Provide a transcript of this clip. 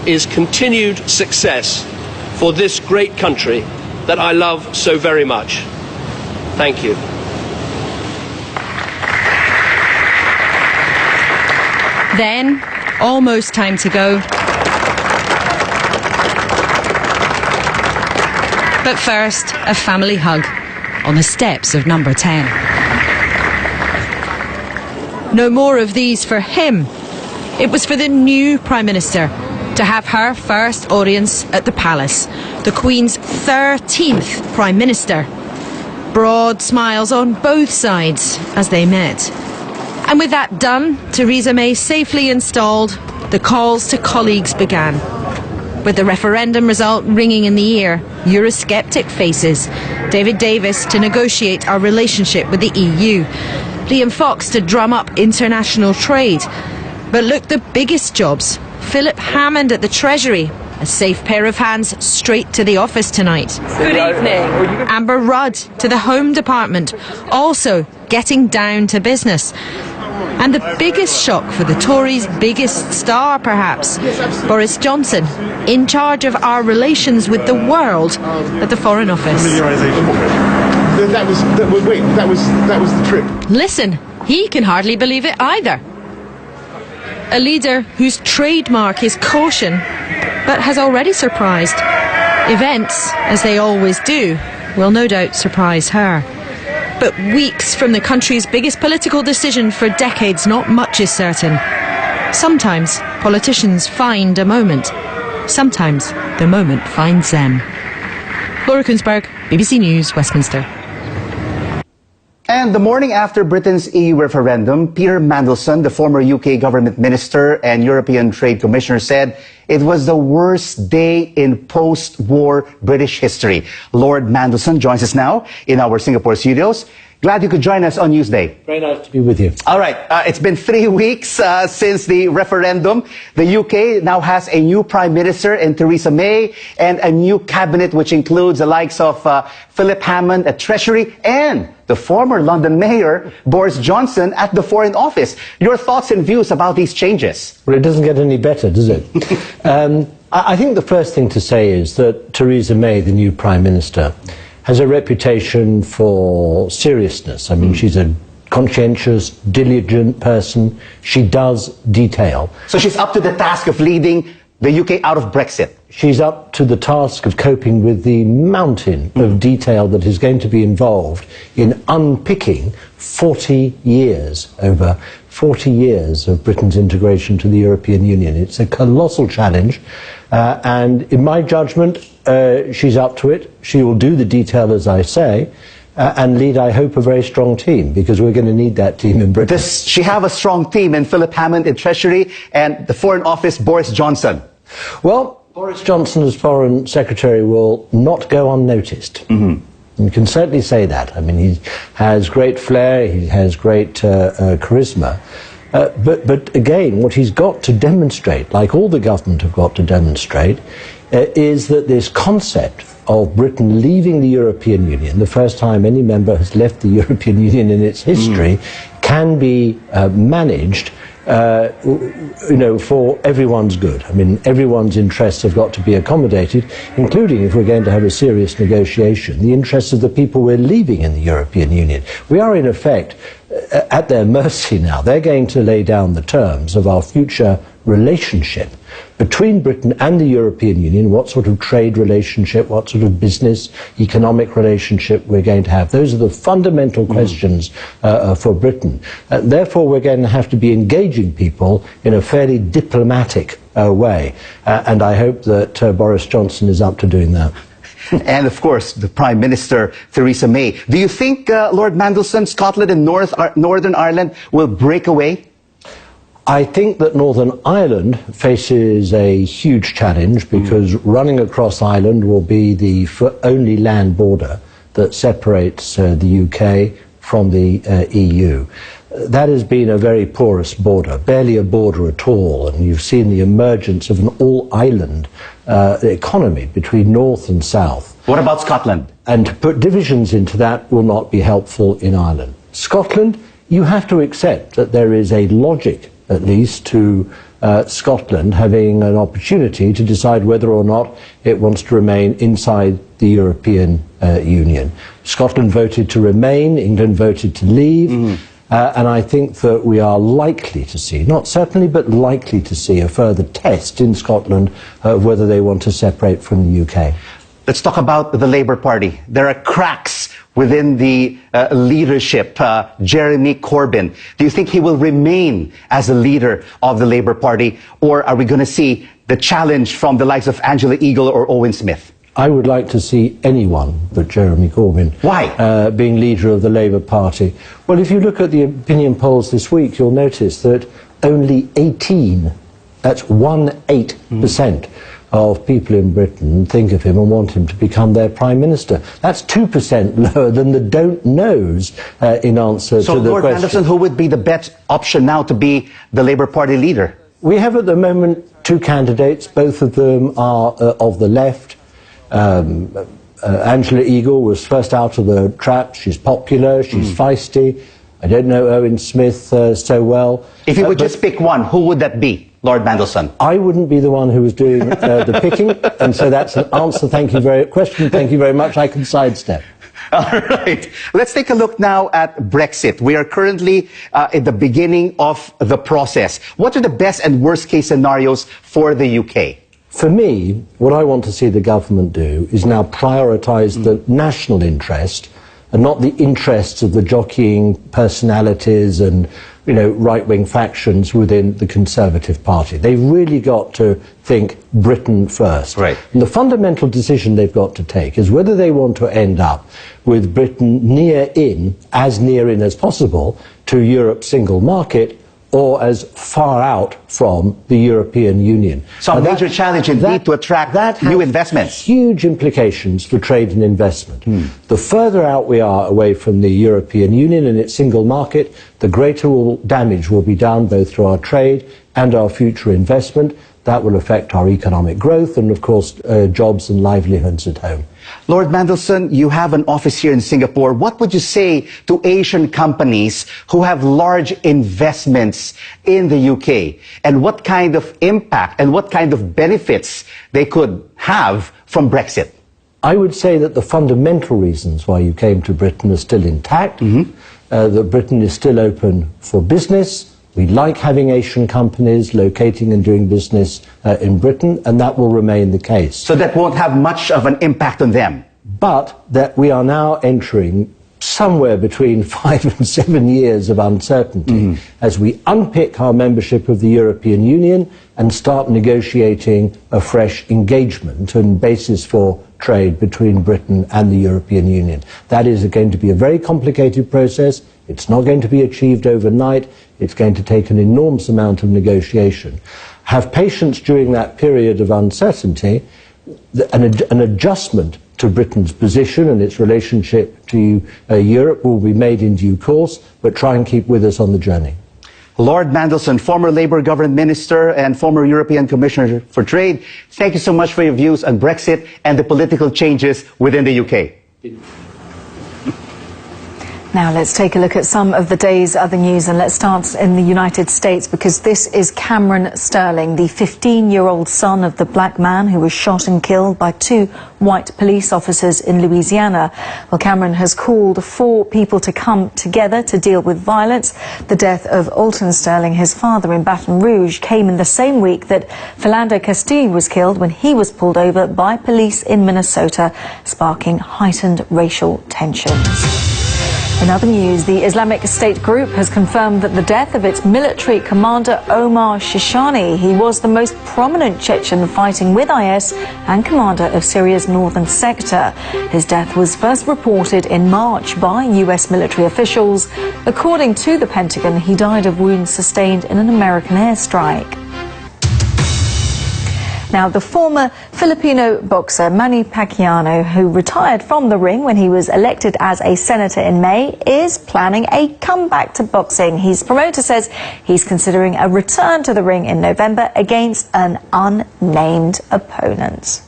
is continued success for this great country that I love so very much. Thank you. Then, almost time to go. But first, a family hug on the steps of number 10. No more of these for him. It was for the new Prime Minister to have her first audience at the palace, the Queen's 13th Prime Minister. Broad smiles on both sides as they met. And with that done, Theresa May safely installed, the calls to colleagues began. With the referendum result ringing in the ear, Eurosceptic faces David Davis to negotiate our relationship with the EU, Liam Fox to drum up international trade. But look, the biggest jobs. Philip Hammond at the Treasury, a safe pair of hands straight to the office tonight. Good evening. Amber Rudd to the Home Department, also getting down to business. And the biggest shock for the Tories' biggest star, perhaps, Boris Johnson, in charge of our relations with the world at the Foreign Office. That was the trip. Listen, he can hardly believe it either. A leader whose trademark is caution, but has already surprised. Events, as they always do, will no doubt surprise her. But weeks from the country's biggest political decision for decades, not much is certain. Sometimes politicians find a moment. Sometimes the moment finds them. Laura Koonsberg, BBC News, Westminster. And the morning after Britain's EU referendum, Peter Mandelson, the former UK government minister and European Trade Commissioner, said it was the worst day in post-war British history. Lord Mandelson joins us now in our Singapore studios. Glad you could join us on Newsday. Very nice to be with you. All right. It's been 3 weeks since the referendum. The UK now has a new Prime Minister in Theresa May and a new cabinet which includes the likes of Philip Hammond at Treasury and the former London Mayor, Boris Johnson, at the Foreign Office. Your thoughts and views about these changes? Well, it doesn't get any better, does it? I think the first thing to say is that Theresa May, the new Prime Minister, has a reputation for seriousness. I mean, she's a conscientious, diligent person. She does detail. So she's up to the task of leading the UK out of Brexit. She's up to the task of coping with the mountain of detail that is going to be involved in unpicking 40 years, over 40 years of Britain's integration to the European Union. It's a colossal challenge, and in my judgment, she's up to it. She will do the detail, as I say, and lead, I hope, a very strong team, because we're going to need that team in Britain. Does she have a strong team in Philip Hammond in Treasury and the Foreign Office, Boris Johnson? Well, Boris Johnson as Foreign Secretary will not go unnoticed. You can certainly say that. I mean, he has great flair, he has great charisma. But again, what he's got to demonstrate, like all the government have got to demonstrate, is that this concept of Britain leaving the European Union, the first time any member has left the European Union in its history, can be managed for everyone's good. I mean, everyone's interests have got to be accommodated, including, if we're going to have a serious negotiation, the interests of the people we're leaving in the European Union. We are, in effect, at their mercy now. They're going to lay down the terms of our future relationship between Britain and the European Union, what sort of trade relationship, what sort of business, economic relationship we're going to have. Those are the fundamental questions for Britain. Therefore, we're going to have to be engaging people in a fairly diplomatic way. And I hope that Boris Johnson is up to doing that. And, of course, the Prime Minister, Theresa May. Do you think, Lord Mandelson, Scotland and Northern Ireland will break away? I think that Northern Ireland faces a huge challenge, because running across Ireland will be the only land border that separates the UK from the EU. That has been a very porous border, barely a border at all, and you've seen the emergence of an all-island economy between north and south. What about Scotland? And to put divisions into that will not be helpful in Ireland. Scotland, you have to accept that there is a logic, at least, to Scotland having an opportunity to decide whether or not it wants to remain inside the European Union. Scotland voted to remain, England voted to leave, and I think that we are likely to see, not certainly, but likely to see a further test in Scotland of whether they want to separate from the UK. Let's talk about the Labour Party. There are cracks within the leadership. Jeremy Corbyn, do you think he will remain as a leader of the Labour Party, or are we going to see the challenge from the likes of Angela Eagle or Owen Smith? I would like to see anyone but Jeremy Corbyn. Why? Being leader of the Labour Party. Well, if you look at the opinion polls this week, you'll notice that only 18, that's 1/8%. Of people in Britain think of him and want him to become their Prime Minister. That's 2% lower than the don't knows in answer to the Lord question. Mandelson, who would be the best option now to be the Labour Party leader? We have at the moment two candidates. Both of them are of the left. Angela Eagle was first out of the trap. She's popular, she's feisty. I don't know Owen Smith so well. If you would just pick one, who would that be? Lord Mandelson. I wouldn't be the one who was doing the picking, and so that's an answer. Thank you very much. I can sidestep. All right. Let's take a look now at Brexit. We are currently at the beginning of the process. What are the best and worst case scenarios for the UK? For me, what I want to see the government do is now prioritise the national interest and not the interests of the jockeying personalities and, you know, right-wing factions within the Conservative Party. They've really got to think Britain first. Right. And the fundamental decision they've got to take is whether they want to end up with Britain near in as possible to Europe's single market, or as far out from the European Union. So a major challenge indeed to attract new investments. Huge implications for trade and investment. The further out we are away from the European Union and its single market, the greater damage will be done both to our trade and our future investment. That will affect our economic growth and, of course, jobs and livelihoods at home. Lord Mandelson, you have an office here in Singapore. What would you say to Asian companies who have large investments in the UK? And what kind of impact and what kind of benefits they could have from Brexit? I would say that the fundamental reasons why you came to Britain are still intact, that Britain is still open for business. We like having Asian companies locating and doing business in Britain, and that will remain the case. So that won't have much of an impact on them? But that we are now entering somewhere between 5 and 7 years of uncertainty as we unpick our membership of the European Union and start negotiating a fresh engagement and basis for trade between Britain and the European Union. That is going to be a very complicated process. It's not going to be achieved overnight. It's going to take an enormous amount of negotiation. Have patience during that period of uncertainty. An adjustment to Britain's position and its relationship to Europe will be made in due course, but try and keep with us on the journey. Lord Mandelson, former Labour Government Minister and former European Commissioner for Trade, thank you so much for your views on Brexit and the political changes within the UK. Now let's take a look at some of the day's other news, and let's start in the United States, because this is Cameron Sterling, the 15-year-old son of the black man who was shot and killed by 2 white police officers in Louisiana. Well, Cameron has called for people to come together to deal with violence. The death of Alton Sterling, his father in Baton Rouge, came in the same week that Philando Castile was killed when he was pulled over by police in Minnesota, sparking heightened racial tensions. In other news, the Islamic State group has confirmed that the death of its military commander Omar Shishani, he was the most prominent Chechen fighting with IS and commander of Syria's northern sector. His death was first reported in March by US military officials. According to the Pentagon, he died of wounds sustained in an American airstrike. Now, the former Filipino boxer Manny Pacquiao, who retired from the ring when he was elected as a senator in May, is planning a comeback to boxing. His promoter says he's considering a return to the ring in November against an unnamed opponent.